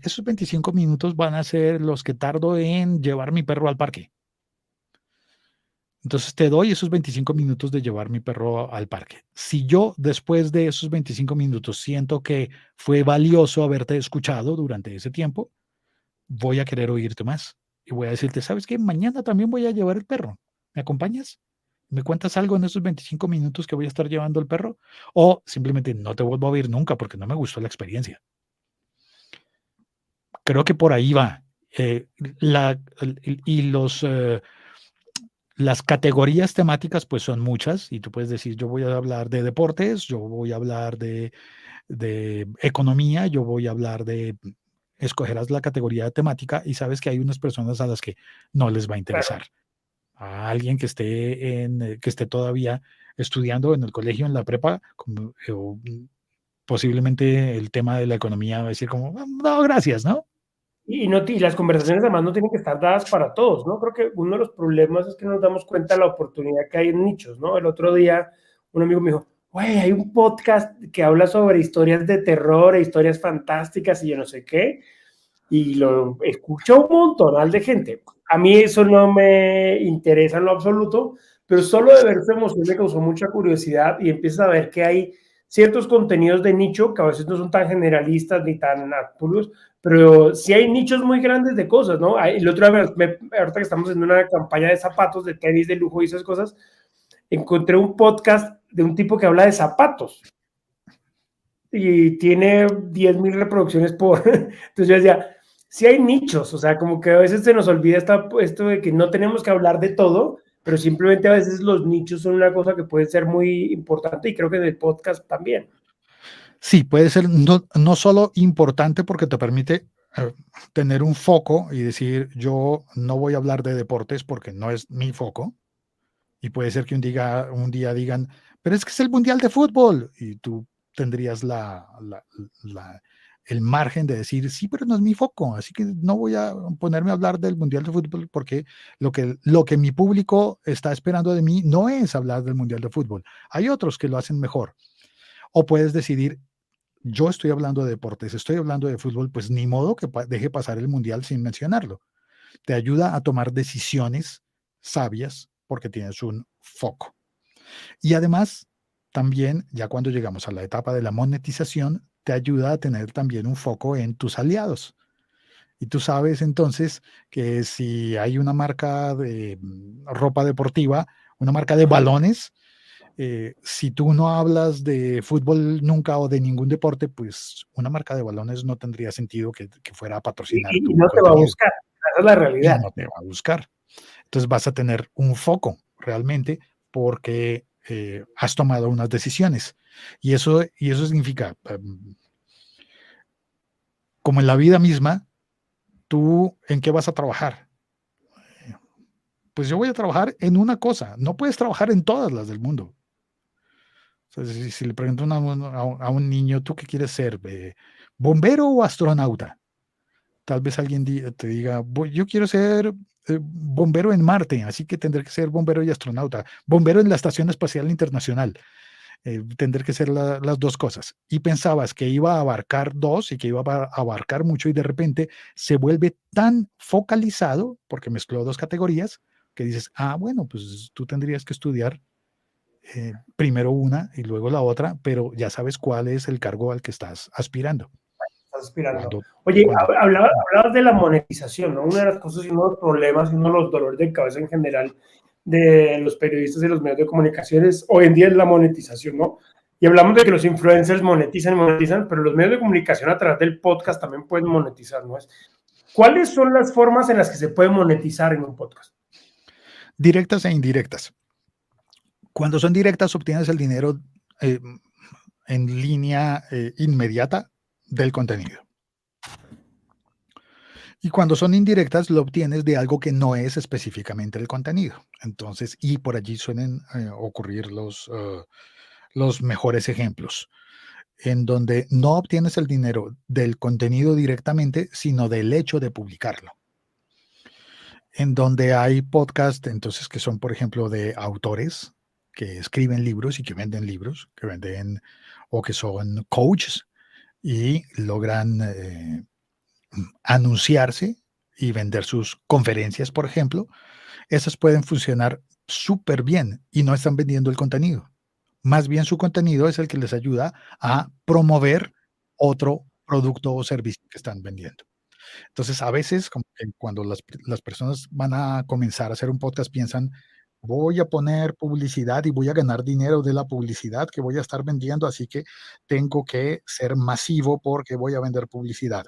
esos 25 minutos van a ser los que tardo en llevar mi perro al parque. Entonces te doy esos 25 minutos de llevar mi perro al parque. Si yo después de esos 25 minutos siento que fue valioso haberte escuchado durante ese tiempo, voy a querer oírte más. Y voy a decirte, ¿sabes qué? Mañana también voy a llevar el perro. ¿Me acompañas? ¿Me cuentas algo en esos 25 minutos que voy a estar llevando el perro? O simplemente no te vuelvo a oír nunca porque no me gustó la experiencia. Creo que por ahí va. La, y las categorías temáticas pues son muchas y tú puedes decir, yo voy a hablar de deportes, yo voy a hablar de economía, yo voy a hablar de... Escogerás la categoría temática y sabes que hay unas personas a las que no les va a Claro. interesar. A alguien que esté todavía estudiando en el colegio, en la prepa, posiblemente el tema de la economía va a decir como, no, gracias, ¿no? Y las conversaciones además no tienen que estar dadas para todos, ¿no? Creo que uno de los problemas es que no nos damos cuenta de la oportunidad que hay en nichos, ¿no? El otro día un amigo me dijo, güey, hay un podcast que habla sobre historias de terror e historias fantásticas y yo no sé qué, y lo escucho un montonal de gente. A mí eso no me interesa en lo absoluto, pero solo de ver su emoción me causó mucha curiosidad y empiezas a ver que hay ciertos contenidos de nicho que a veces no son tan generalistas ni tan amplios, pero sí hay nichos muy grandes de cosas, ¿no? El otro día, ahorita que estamos en una campaña de zapatos, de tenis de lujo y esas cosas, encontré un podcast de un tipo que habla de zapatos y tiene 10,000 reproducciones por... Entonces yo decía, sí hay nichos, o sea, como que a veces se nos olvida esto de que no tenemos que hablar de todo, pero simplemente a veces los nichos son una cosa que puede ser muy importante y creo que en el podcast también. Sí, puede ser no solo importante porque te permite tener un foco y decir, yo no voy a hablar de deportes porque no es mi foco. Y puede ser que un día digan, pero es que es el Mundial de Fútbol. Y tú tendrías el margen de decir, sí, pero no es mi foco. Así que no voy a ponerme a hablar del Mundial de Fútbol porque lo que mi público está esperando de mí no es hablar del Mundial de Fútbol. Hay otros que lo hacen mejor. O puedes decidir, yo estoy hablando de deportes, estoy hablando de fútbol, pues ni modo que deje pasar el Mundial sin mencionarlo. Te ayuda a tomar decisiones sabias porque tienes un foco. Y además, también, ya cuando llegamos a la etapa de la monetización, te ayuda a tener también un foco en tus aliados. Y tú sabes entonces que si hay una marca de ropa deportiva, una marca de balones, si tú no hablas de fútbol nunca o de ningún deporte, pues una marca de balones no tendría sentido que fuera a patrocinar Y tu no te va a contenido buscar, esa es la y realidad. no te va a buscar. Entonces vas a tener un foco realmente porque has tomado unas decisiones. Y eso significa, como en la vida misma, tú en qué vas a trabajar. Pues yo voy a trabajar en una cosa, no puedes trabajar en todas las del mundo. O sea, si le pregunto a un niño, ¿tú qué quieres ser? ¿Bombero o astronauta? Tal vez alguien te diga, yo quiero ser bombero en Marte, así que tendré que ser bombero y astronauta. Bombero en la Estación Espacial Internacional. Tendré que ser las dos cosas. Y pensabas que iba a abarcar dos y que iba a abarcar mucho y de repente se vuelve tan focalizado, porque mezcló dos categorías, que dices, ah, bueno, pues tú tendrías que estudiar primero una y luego la otra, pero ya sabes cuál es el cargo al que estás aspirando. Estás aspirando. Cuando, Oye, cuando hablabas de la monetización, ¿no? Una de las cosas y uno de los problemas y uno de los dolores de cabeza en general de los periodistas y los medios de comunicación es hoy en día es la monetización, ¿no? Y hablamos de que los influencers monetizan, pero los medios de comunicación a través del podcast también pueden monetizar, ¿no? ¿Cuáles son las formas en las que se puede monetizar en un podcast? directas e indirectas. Cuando son directas, obtienes el dinero eh, en línea inmediata del contenido. Y cuando son indirectas, lo obtienes de algo que no es específicamente el contenido. Entonces, y por allí suelen ocurrir los mejores ejemplos, en donde no obtienes el dinero del contenido directamente, sino del hecho de publicarlo. En donde hay podcasts, entonces, que son, por ejemplo, de autores que escriben libros y que venden libros, que venden, o que son coaches y logran anunciarse y vender sus conferencias, por ejemplo. Esas pueden funcionar súper bien y no están vendiendo el contenido. Más bien su contenido es el que les ayuda a promover otro producto o servicio que están vendiendo. Entonces, a veces, como que cuando las personas van a comenzar a hacer un podcast, piensan, voy a poner publicidad y voy a ganar dinero de la publicidad que voy a estar vendiendo, así que tengo que ser masivo porque voy a vender publicidad.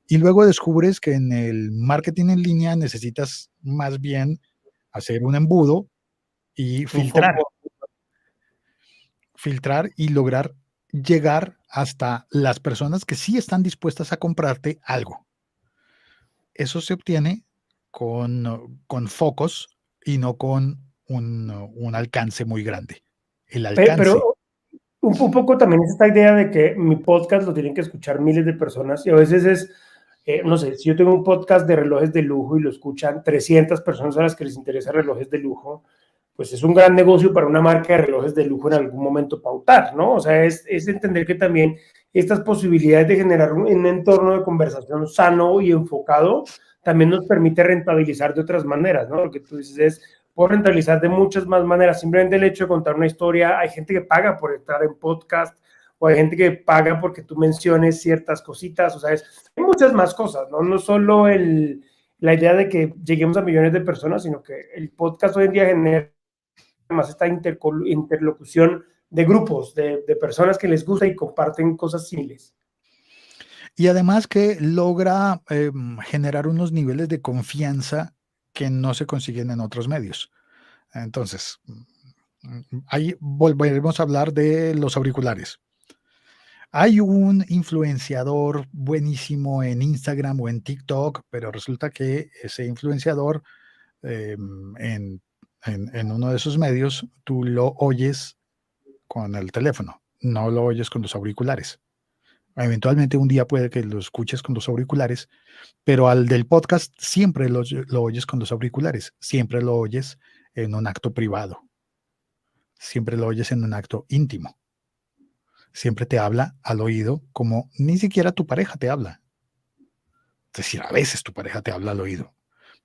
Y luego descubres que en el marketing en línea necesitas más bien hacer un embudo y Un filtrar, foco. filtrar y lograr llegar hasta las personas que sí están dispuestas a comprarte algo. Eso se obtiene con focos y no con un alcance muy grande. El alcance. Pero un poco también es esta idea de que mi podcast lo tienen que escuchar miles de personas y a veces es, no sé, si yo tengo un podcast de relojes de lujo y lo escuchan 300 personas a las que les interesa relojes de lujo, pues es un gran negocio para una marca de relojes de lujo en algún momento pautar, ¿no? O sea, es entender que también estas posibilidades de generar un entorno de conversación sano y enfocado también nos permite rentabilizar de otras maneras, ¿no? Lo que tú dices es, puedo rentabilizar de muchas más maneras. Simplemente el hecho de contar una historia, hay gente que paga por entrar en podcast o hay gente que paga porque tú menciones ciertas cositas, o sea, hay muchas más cosas, ¿no? No solo la idea de que lleguemos a millones de personas, sino que el podcast hoy en día genera más esta interlocución de grupos, de personas que les gusta y comparten cosas similares. Y además que logra generar unos niveles de confianza que no se consiguen en otros medios. Entonces, ahí volveremos a hablar de los auriculares. Hay un influenciador buenísimo en Instagram o en TikTok, pero resulta que ese influenciador en, en uno de esos medios tú lo oyes con el teléfono, no lo oyes con los auriculares. Eventualmente un día puede que lo escuches con los auriculares, pero al del podcast siempre lo oyes con los auriculares, siempre lo oyes en un acto privado, siempre lo oyes en un acto íntimo, siempre te habla al oído como ni siquiera tu pareja te habla. Es decir, a veces tu pareja te habla al oído,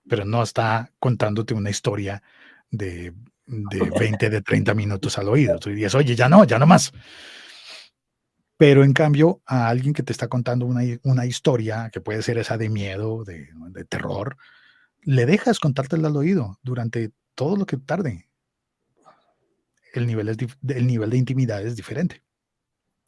pero no está contándote una historia de 20, de 30 minutos al oído. Tú dirías, oye, ya no más. Pero en cambio, a alguien que te está contando una historia, que puede ser esa de miedo, de terror, le dejas contártela al oído durante todo lo que tarde. El nivel de intimidad es diferente.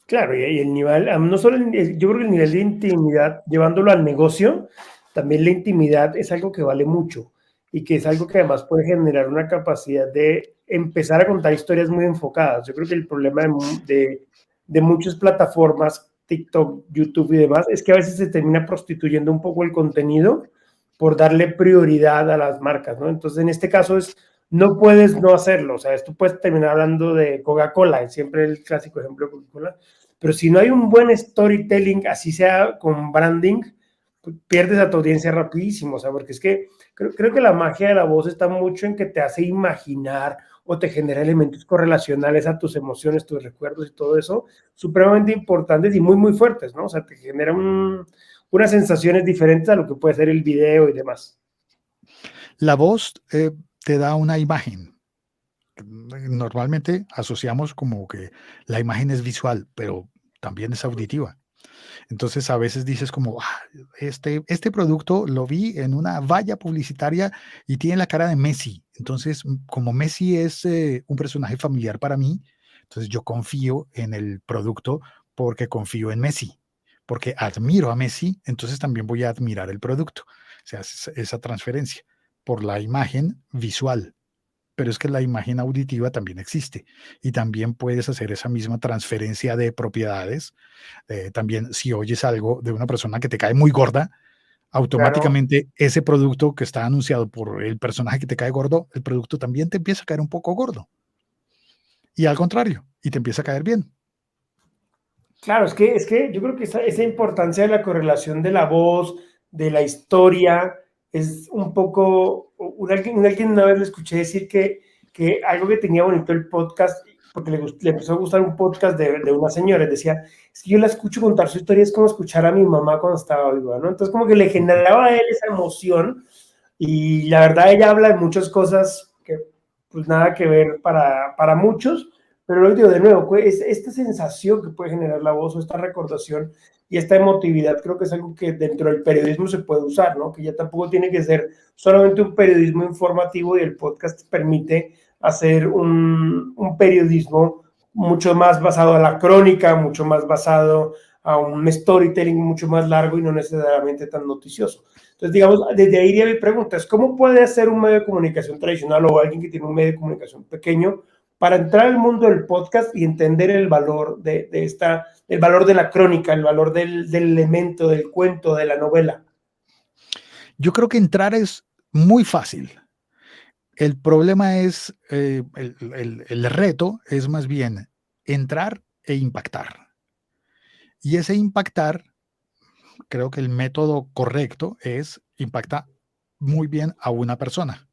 Claro, y el nivel, no solo, yo creo que el nivel de intimidad, llevándolo al negocio, también la intimidad es algo que vale mucho y que es algo que además puede generar una capacidad de empezar a contar historias muy enfocadas. Yo creo que el problema de muchas plataformas, TikTok, YouTube y demás, es que a veces se termina prostituyendo un poco el contenido por darle prioridad a las marcas, ¿no? Entonces, en este caso no puedes no hacerlo, o sea, tú puedes terminar hablando de Coca-Cola, siempre el clásico ejemplo de Coca-Cola, pero si no hay un buen storytelling, así sea con branding, pues pierdes a tu audiencia rapidísimo, o sea, porque es que creo que la magia de la voz está mucho en que te hace imaginar o te genera elementos correlacionales a tus emociones, tus recuerdos y todo eso, supremamente importantes y muy, muy fuertes, ¿no? O sea, te genera unas sensaciones diferentes a lo que puede ser el video y demás. La voz te da una imagen. Normalmente asociamos como que la imagen es visual, pero también es auditiva. Entonces a veces dices como, este producto lo vi en una valla publicitaria y tiene la cara de Messi. Entonces, como Messi es un personaje familiar para mí, entonces yo confío en el producto porque confío en Messi, porque admiro a Messi, entonces también voy a admirar el producto. O sea, esa transferencia por la imagen visual. Pero es que la imagen auditiva también existe y también puedes hacer esa misma transferencia de propiedades. También si oyes algo de una persona que te cae muy gorda, automáticamente ese producto que está anunciado por el personaje que te cae gordo, el producto también te empieza a caer un poco gordo. Y al contrario, y te empieza a caer bien. Claro, es que yo creo que esa importancia de la correlación de la voz, de la historia, es un poco, alguien una vez le escuché decir que algo que tenía bonito el podcast, porque le empezó a gustar un podcast de una señora, decía, es que yo la escucho contar su historia, es como escuchar a mi mamá cuando estaba viva, ¿no? Entonces como que le generaba a él esa emoción y la verdad ella habla de muchas cosas que pues nada que ver para muchos, pero lo digo de nuevo, es esta sensación que puede generar la voz o esta recordación y esta emotividad creo que es algo que dentro del periodismo se puede usar, ¿no? Que ya tampoco tiene que ser solamente un periodismo informativo y el podcast permite hacer un periodismo mucho más basado a la crónica, mucho más basado a un storytelling mucho más largo y no necesariamente tan noticioso. Entonces, digamos, desde ahí iría mi pregunta, es ¿cómo puede hacer un medio de comunicación tradicional o alguien que tiene un medio de comunicación pequeño para entrar al mundo del podcast y entender el valor el valor de la crónica, el valor del elemento, del cuento, de la novela? Yo creo que entrar es muy fácil. El problema es, el reto es más bien entrar e impactar. Y ese impactar, creo que el método correcto es impacta muy bien a una persona.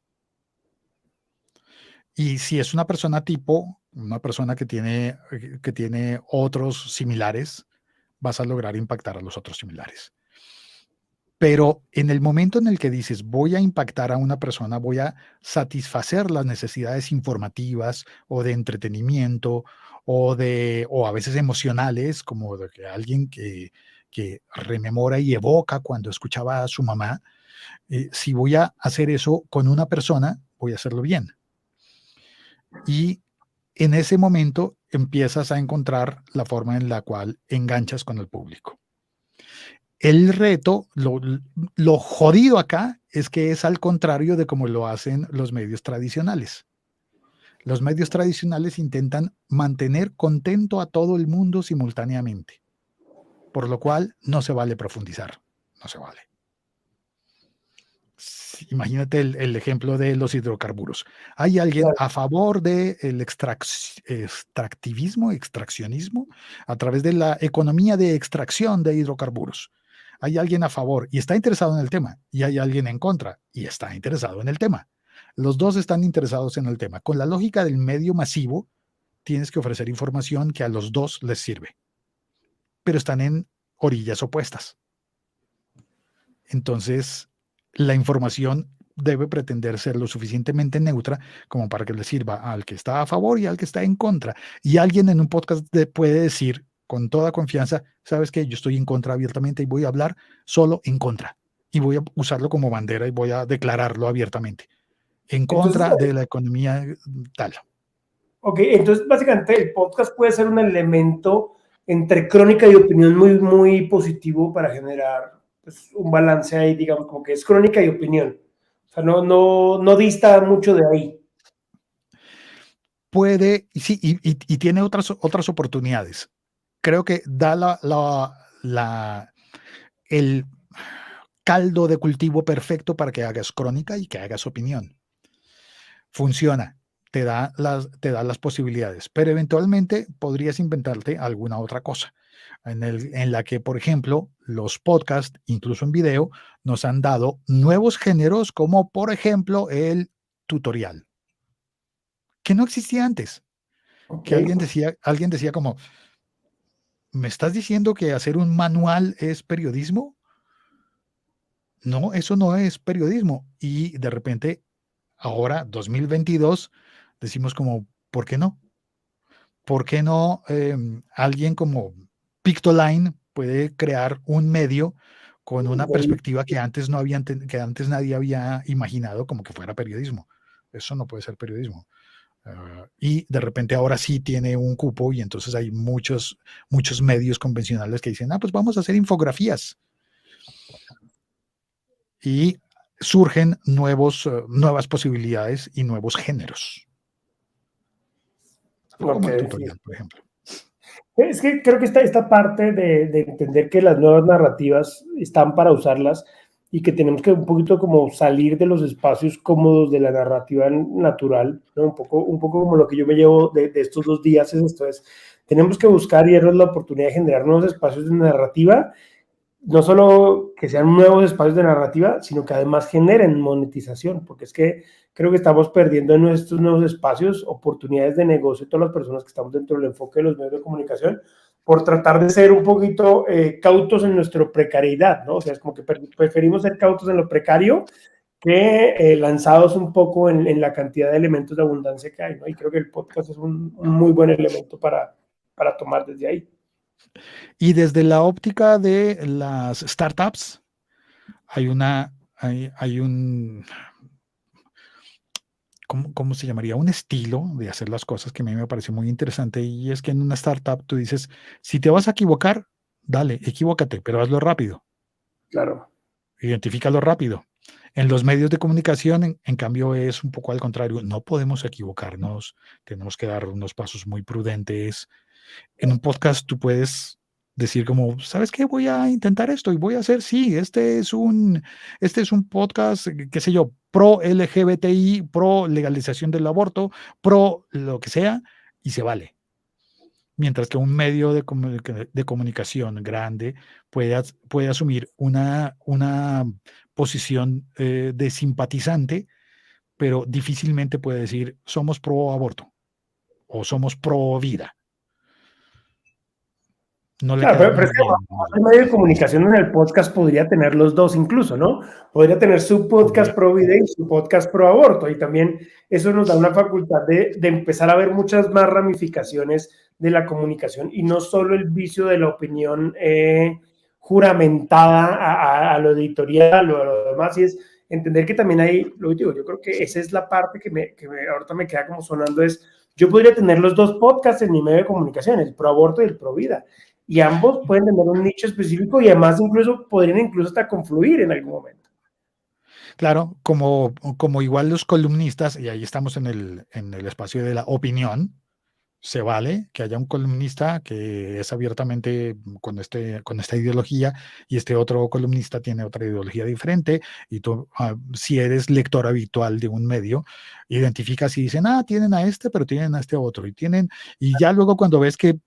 Y si es una persona tipo, una persona que tiene otros similares, vas a lograr impactar a los otros similares. Pero en el momento en el que dices, voy a impactar a una persona, voy a satisfacer las necesidades informativas o de entretenimiento o a veces emocionales, como de que alguien que rememora y evoca cuando escuchaba a su mamá, si voy a hacer eso con una persona, voy a hacerlo bien. Y en ese momento empiezas a encontrar la forma en la cual enganchas con el público. El reto, lo jodido acá es que es al contrario de como lo hacen los medios tradicionales. Los medios tradicionales intentan mantener contento a todo el mundo simultáneamente, por lo cual no se vale profundizar, no se vale. Imagínate el ejemplo de los hidrocarburos. Hay alguien a favor del extraccionismo a través de la economía de extracción de hidrocarburos. Hay alguien a favor y está interesado en el tema, y hay alguien en contra y está interesado en el tema. Los dos están interesados en el tema. Con la lógica del medio masivo, tienes que ofrecer información que a los dos les sirve, pero están en orillas opuestas. Entonces, la información debe pretender ser lo suficientemente neutra como para que le sirva al que está a favor y al que está en contra. Y alguien en un podcast puede decir con toda confianza, sabes que yo estoy en contra abiertamente y voy a hablar solo en contra. Y voy a usarlo como bandera y voy a declararlo abiertamente. En Entonces, contra de la economía tal. ok, entonces básicamente el podcast puede ser un elemento entre crónica y opinión muy, muy positivo para generar pues, un balance ahí, digamos, como que es crónica y opinión. O sea, no dista mucho de ahí. Puede, sí, y tiene otras oportunidades. Creo que da el caldo de cultivo perfecto para que hagas crónica y que hagas opinión. Funciona, te da las posibilidades, pero eventualmente podrías inventarte alguna otra cosa en la que, por ejemplo, los podcasts, incluso en video, nos han dado nuevos géneros como, por ejemplo, el tutorial, que no existía antes, que Okay. alguien decía como, ¿me estás diciendo que hacer un manual es periodismo? No, eso no es periodismo. Y de repente, ahora, 2022, decimos como, ¿por qué no? ¿Por qué no alguien como Pictoline puede crear un medio con una perspectiva que antes, que antes nadie había imaginado como que fuera periodismo? Eso no puede ser periodismo. Y de repente ahora sí tiene un cupo y entonces hay muchos medios convencionales que dicen, pues vamos a hacer infografías. Y surgen nuevas posibilidades y nuevos géneros, como el Okay, sí. tutorial, por ejemplo. Es que creo que esta parte de entender que las nuevas narrativas están para usarlas y que tenemos que un poquito como salir de los espacios cómodos de la narrativa natural, ¿no? Un poco como lo que yo me llevo de estos 2 días es esto, es tenemos que buscar y darnos la oportunidad de generar nuevos espacios de narrativa, no solo que sean nuevos espacios de narrativa, sino que además generen monetización, porque es que creo que estamos perdiendo en nuestros nuevos espacios oportunidades de negocio, todas las personas que estamos dentro del enfoque de los medios de comunicación, por tratar de ser un poquito cautos en nuestra precariedad, ¿no? O sea, es como que preferimos ser cautos en lo precario que lanzados un poco en la cantidad de elementos de abundancia que hay, ¿no? Y creo que el podcast es un muy buen elemento para tomar desde ahí. Y desde la óptica de las startups, hay un, ¿cómo se llamaría? Un estilo de hacer las cosas que a mí me parece muy interesante, y es que en una startup tú dices, si te vas a equivocar, dale, equivócate, pero hazlo rápido. Claro. Identifícalo rápido. En los medios de comunicación, en cambio, es un poco al contrario. No podemos equivocarnos, tenemos que dar unos pasos muy prudentes. En un podcast tú puedes decir como, ¿sabes qué? Voy a intentar esto y voy a hacer, sí, este es un podcast, qué sé yo, pro LGBTI, pro legalización del aborto, pro lo que sea, y se vale. Mientras que un medio de comunicación grande puede asumir una posición de simpatizante, pero difícilmente puede decir somos pro aborto o somos pro vida. No le Claro, queda pero muy es que bien. el medio de comunicación en el podcast podría tener los dos incluso, ¿no? Podría tener su podcast Podría. pro vida y su podcast pro aborto, y también eso nos da una facultad de empezar a ver muchas más ramificaciones de la comunicación y no solo el vicio de la opinión juramentada a lo editorial o a lo demás, y es entender que también hay, lo digo, yo creo que esa es la parte ahorita me queda como sonando, es yo podría tener los dos podcasts en mi medio de comunicación, el pro aborto y el pro vida, y ambos pueden tener un nicho específico y además podrían incluso hasta confluir en algún momento. Claro, como igual los columnistas, y ahí estamos en el espacio de la opinión, se vale que haya un columnista que es abiertamente con esta ideología, y este otro columnista tiene otra ideología diferente, y tú, si eres lector habitual de un medio, identificas y dicen, tienen a este, pero tienen a este otro, y ya luego cuando ves que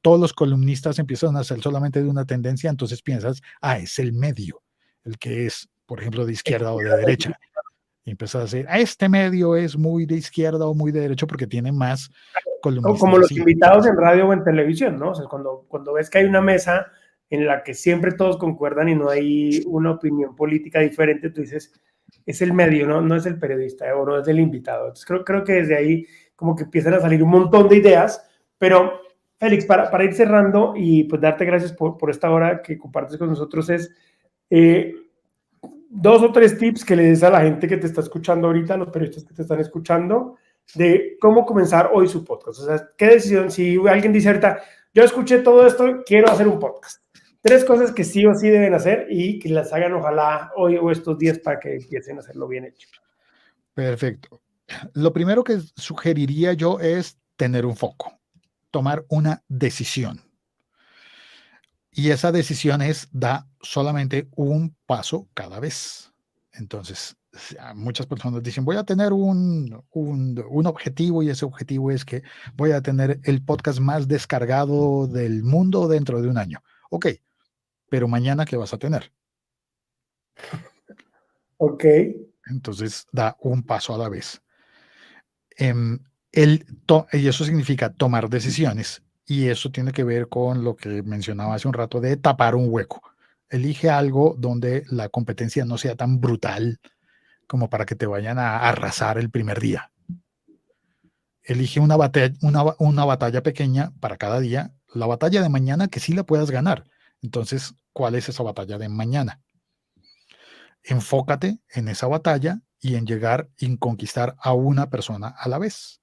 todos los columnistas empiezan a ser solamente de una tendencia, entonces piensas, es el medio, el que es, por ejemplo, de izquierda o de derecha. Y empiezas a decir, este medio es muy de izquierda o muy de derecha porque tiene más columnistas Como los así. invitados en radio o en televisión, ¿no? O sea, cuando ves que hay una mesa en la que siempre todos concuerdan y no hay una opinión política diferente, tú dices, es el medio, ¿no? No es el periodista o no es el invitado. Entonces creo que desde ahí como que empiezan a salir un montón de ideas, pero Félix, para ir cerrando y pues darte gracias por esta hora que compartes con nosotros, es 2 o 3 tips que le des a la gente que te está escuchando ahorita, a los periodistas que te están escuchando, de cómo comenzar hoy su podcast. O sea, qué decisión, si alguien dice ahorita, yo escuché todo esto, quiero hacer un podcast. 3 cosas que sí o sí deben hacer y que las hagan ojalá hoy o estos días para que empiecen a hacerlo bien hecho. Perfecto. Lo primero que sugeriría yo es tener un foco, tomar una decisión. Y esa decisión da solamente un paso cada vez. Entonces, muchas personas dicen, voy a tener un objetivo, y ese objetivo es que voy a tener el podcast más descargado del mundo dentro de un año. Ok, pero mañana, ¿qué vas a tener? Ok. Entonces, da un paso a la vez. Y eso significa tomar decisiones. Y eso tiene que ver con lo que mencionaba hace un rato de tapar un hueco. Elige algo donde la competencia no sea tan brutal como para que te vayan a arrasar el primer día. Elige una batalla pequeña para cada día, la batalla de mañana que sí la puedas ganar. Entonces, ¿cuál es esa batalla de mañana? Enfócate en esa batalla y en llegar y conquistar a una persona a la vez.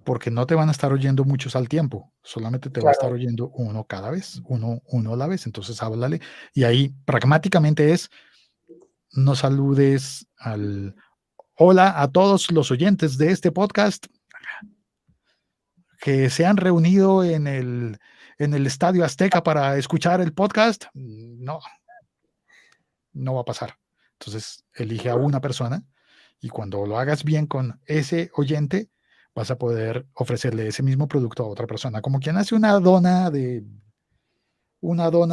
Porque no te van a estar oyendo muchos al tiempo, solamente te va a estar oyendo uno cada vez, uno a la vez. Entonces háblale, y ahí pragmáticamente no saludes hola a todos los oyentes de este podcast que se han reunido en el Estadio Azteca para escuchar el podcast. No. no va a pasar. Entonces, elige a una persona y cuando lo hagas bien con ese oyente, vas a poder ofrecerle ese mismo producto a otra persona, como quien hace una dona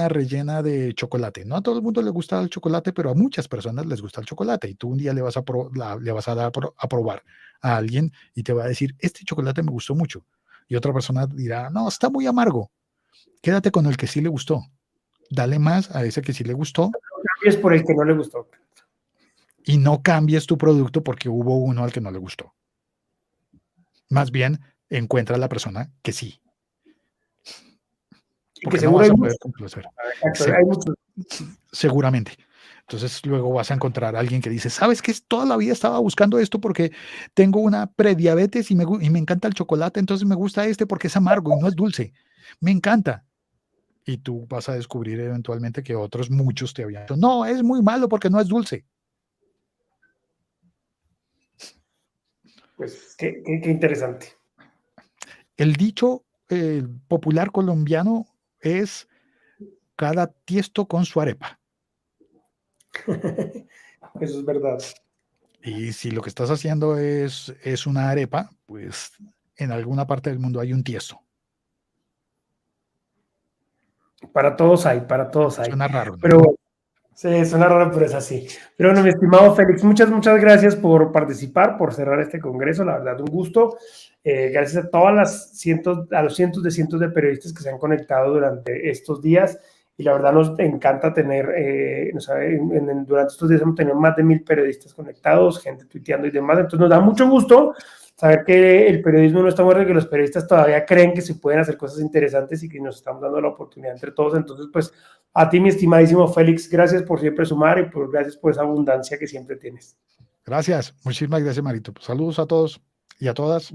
rellena de chocolate. No a todo el mundo le gusta el chocolate, pero a muchas personas les gusta el chocolate. Y tú un día le vas le vas a dar a probar a alguien y te va a decir, este chocolate me gustó mucho. Y otra persona dirá, no, está muy amargo. Quédate con el que sí le gustó. Dale más a ese que sí le gustó. Y es por el que no le gustó. Y no cambies tu producto porque hubo uno al que no le gustó. Más bien, encuentra a la persona que sí. Y que Porque no seguro vas hay a muchos. poder complacer. Exacto, hay muchos. Seguramente. Entonces luego vas a encontrar a alguien que dice, ¿sabes qué? Toda la vida estaba buscando esto porque tengo una prediabetes y me encanta el chocolate, entonces me gusta este porque es amargo y no es dulce. Me encanta. Y tú vas a descubrir eventualmente que otros muchos te habían dicho, no, es muy malo porque no es dulce. Pues qué interesante. El dicho popular colombiano es cada tiesto con su arepa. Eso es verdad. Y si lo que estás haciendo es una arepa, pues en alguna parte del mundo hay un tiesto. Para todos hay, para todos hay. Suena raro, ¿no? Pero bueno, sí, suena raro, pero es así. Pero bueno, mi estimado Félix, muchas gracias por participar, por cerrar este congreso. La verdad, un gusto. Gracias a a los cientos de periodistas que se han conectado durante estos días. Y la verdad nos encanta tener, durante estos días hemos tenido más de 1000 periodistas conectados, gente tuiteando y demás. Entonces nos da mucho gusto saber que el periodismo no está muerto, que los periodistas todavía creen que se pueden hacer cosas interesantes y que nos estamos dando la oportunidad entre todos. Entonces, pues, a ti, mi estimadísimo Félix, gracias por siempre sumar y gracias por esa abundancia que siempre tienes. Gracias, muchísimas gracias, Marito. Saludos a todos y a todas.